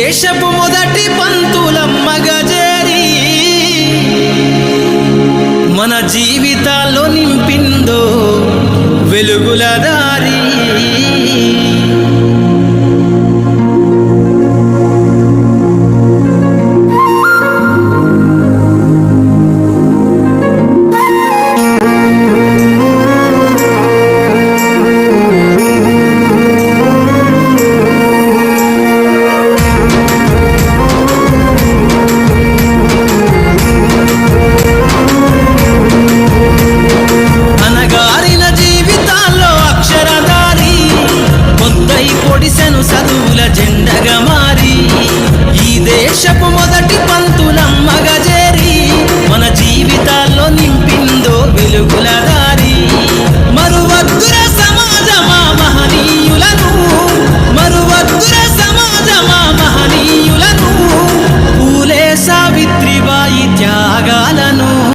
దేశపు మొదటి పంతులమ్మగా చేరి మన జీవితాల్లో నింపిందో వెలుగుల దారి. చదువుల జెండగా మారి ఈ దేశపు మొదటి పంతులమ్మగా చేరి మన జీవితాల్లో నింపిందో వెలుగుల దారి. మరువద్దుర సమాజమా మహనీయులను, మరువద్దుర సమాజమా మహనీయులను, పూలే సావిత్రిబాయి త్యాగ